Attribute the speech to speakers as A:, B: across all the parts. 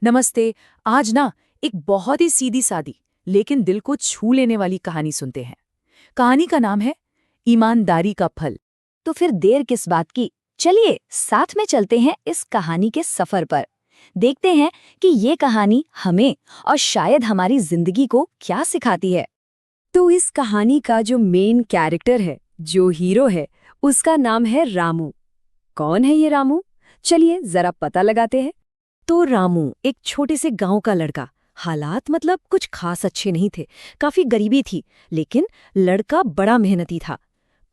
A: नमस्ते। आज ना एक बहुत ही सीधी सादी लेकिन दिल को छू लेने वाली कहानी सुनते हैं। कहानी का नाम है ईमानदारी का फल।
B: तो फिर देर किस बात की। चलिए साथ में चलते हैं इस कहानी के सफर पर। देखते हैं कि ये कहानी हमें और शायद हमारी जिंदगी को क्या सिखाती है। तो इस कहानी का जो मेन कैरेक्टर है, जो हीरो है, उसका नाम है रामू। कौन है ये रामू? चलिए जरा पता लगाते हैं। तो रामू एक छोटे से गांव का लड़का। हालात मतलब कुछ खास अच्छे नहीं थे, काफी गरीबी थी, लेकिन लड़का बड़ा मेहनती था।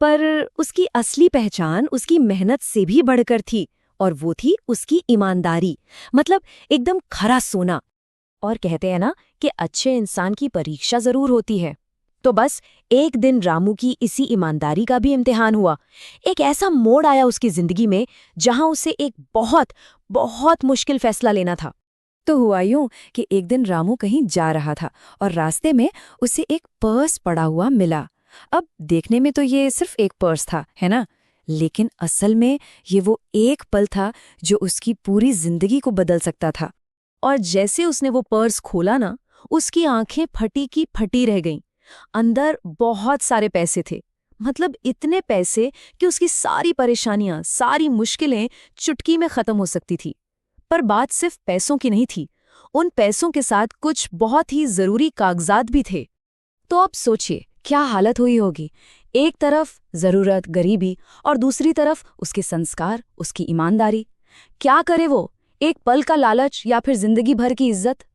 B: पर उसकी असली पहचान उसकी मेहनत से भी बढ़कर थी, और वो थी उसकी ईमानदारी। मतलब एकदम खरा सोना। और कहते हैं ना कि अच्छे इंसान की परीक्षा जरूर होती है। तो बस एक दिन रामू की इसी ईमानदारी का भी इम्तिहान हुआ। एक ऐसा मोड़ आया उसकी जिंदगी में जहां उसे एक बहुत बहुत मुश्किल फैसला लेना था। तो हुआ यूं कि एक दिन रामू कहीं जा रहा था और रास्ते में उसे एक पर्स पड़ा हुआ मिला। अब देखने में तो ये सिर्फ एक पर्स था, है ना? लेकिन असल में ये वो एक पल था जो उसकी पूरी जिंदगी को बदल सकता था। और जैसे उसने वो पर्स खोला ना, उसकी आंखें फटी की फटी रह गईं। अंदर बहुत सारे पैसे थे। मतलब इतने पैसे कि उसकी सारी परेशानियां, सारी मुश्किलें चुटकी में खत्म हो सकती थी। पर बात सिर्फ पैसों की नहीं थी। उन पैसों के साथ कुछ बहुत ही जरूरी कागजात भी थे। तो अब सोचिए क्या हालत हुई होगी। एक तरफ जरूरत, गरीबी, और दूसरी तरफ उसके संस्कार, उसकी ईमानदारी। क्या करे वो? एक पल का लालच या फिर जिंदगी भर की इज्जत?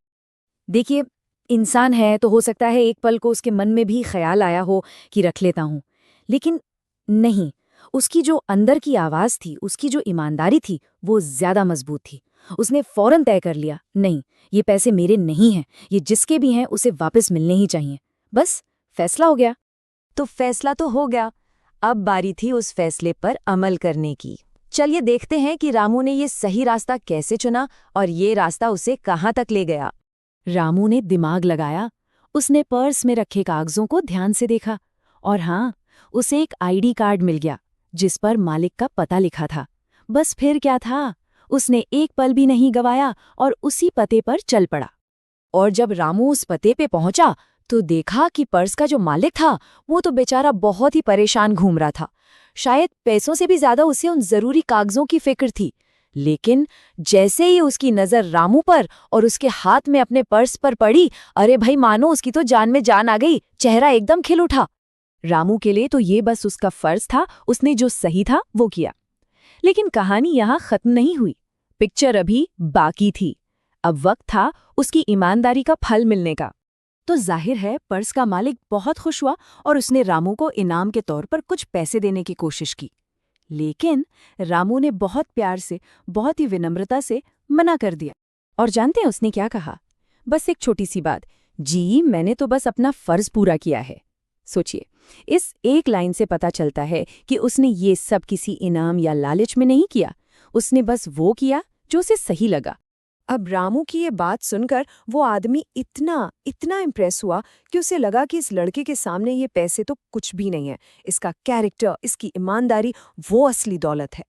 B: देखिए, इंसान है तो हो सकता है एक पल को उसके मन में भी ख्याल आया हो कि रख लेता हूं। लेकिन नहीं, उसकी जो अंदर की आवाज थी, उसकी जो ईमानदारी थी, वो ज्यादा मजबूत थी। उसने फौरन तय कर लिया, नहीं, ये पैसे मेरे नहीं हैं, ये जिसके भी हैं उसे वापस मिलने ही चाहिए। बस फैसला हो गया। तो फैसला तो हो गया, अब बारी थी उस फैसले पर अमल करने की। चलिए देखते हैं कि रामू ने ये सही रास्ता कैसे चुना और ये रास्ता उसे कहाँ तक ले गया। रामू ने दिमाग लगाया। उसने पर्स में रखे कागजों को ध्यान से देखा, और हाँ, उसे एक आईडी कार्ड मिल गया जिस पर मालिक का पता लिखा था। बस फिर क्या था, उसने एक पल भी नहीं गवाया और उसी पते पर चल पड़ा। और जब रामू उस पते पे पहुंचा तो देखा कि पर्स का जो मालिक था वो तो बेचारा बहुत ही परेशान घूम रहा था। शायद पैसों से भी ज्यादा उसे उन जरूरी कागजों की फिक्र थी। लेकिन जैसे ही उसकी नजर रामू पर और उसके हाथ में अपने पर्स पर पड़ी, अरे भाई, मानो उसकी तो जान में जान आ गई। चेहरा एकदम खिल उठा। रामू के लिए तो ये बस उसका फर्ज था, उसने जो सही था वो किया। लेकिन कहानी यहाँ खत्म नहीं हुई। पिक्चर अभी बाकी थी। अब वक्त था उसकी ईमानदारी का फल मिलने का। तो जाहिर है पर्स का मालिक बहुत खुश हुआ और उसने रामू को इनाम के तौर पर कुछ पैसे देने की कोशिश की। लेकिन रामू ने बहुत प्यार से, बहुत ही विनम्रता से मना कर दिया। और जानते हैं उसने क्या कहा? बस एक छोटी सी बात, जी मैंने तो बस अपना फर्ज पूरा किया है। सोचिए, इस एक लाइन से पता चलता है कि उसने ये सब किसी इनाम या लालच में नहीं किया। उसने बस वो किया जो उसे सही लगा। अब रामू की ये बात सुनकर वो आदमी इतना इतना इम्प्रेस हुआ कि उसे लगा कि इस लड़के के सामने ये पैसे तो कुछ भी नहीं है। इसका कैरेक्टर, इसकी ईमानदारी, वो असली दौलत है।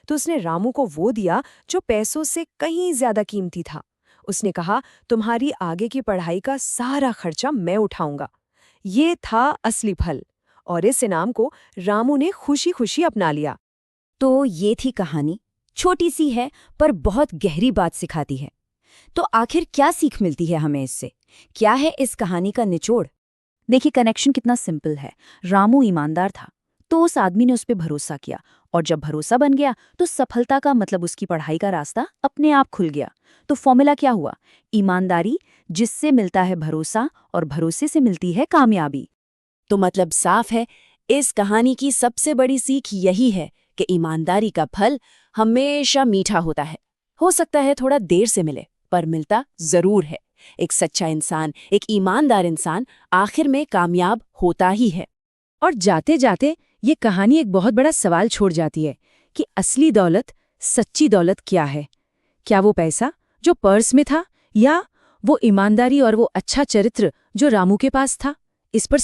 B: तो उसने रामू को वो दिया जो पैसों से कहीं ज्यादा कीमती था। उसने कहा, तुम्हारी आगे की पढ़ाई का सारा खर्चा मैं उठाऊंगा। ये था असली फल। और इस इनाम को रामू ने खुशी खुशी अपना लिया। तो ये थी कहानी। छोटी सी है पर बहुत गहरी बात सिखाती है। तो आखिर क्या सीख मिलती है हमें इससे? क्या है इस कहानी का निचोड़? देखिए, कनेक्शन कितना सिंपल है। रामू ईमानदार था तो उस आदमी ने उस पर भरोसा किया, और जब भरोसा बन गया तो सफलता का मतलब उसकी पढ़ाई का रास्ता अपने आप खुल गया। तो फॉर्मूला क्या हुआ? ईमानदारी, जिससे मिलता है भरोसा, और भरोसे से मिलती है कामयाबी। तो मतलब साफ है, इस कहानी की सबसे बड़ी सीख यही है कि ईमानदारी का फल हमेशा मीठा होता है। हो सकता है थोड़ा देर से मिले, पर मिलता जरूर है। एक सच्चा इंसान, एक ईमानदार इंसान आखिर में कामयाब होता ही है। और जाते जाते ये कहानी एक बहुत बड़ा सवाल छोड़ जाती है कि असली दौलत, सच्ची दौलत क्या है? क्या वो पैसा जो पर्स में था, या वो ईमानदारी और वो अच्छा चरित्र जो रामू के पास था? इस पर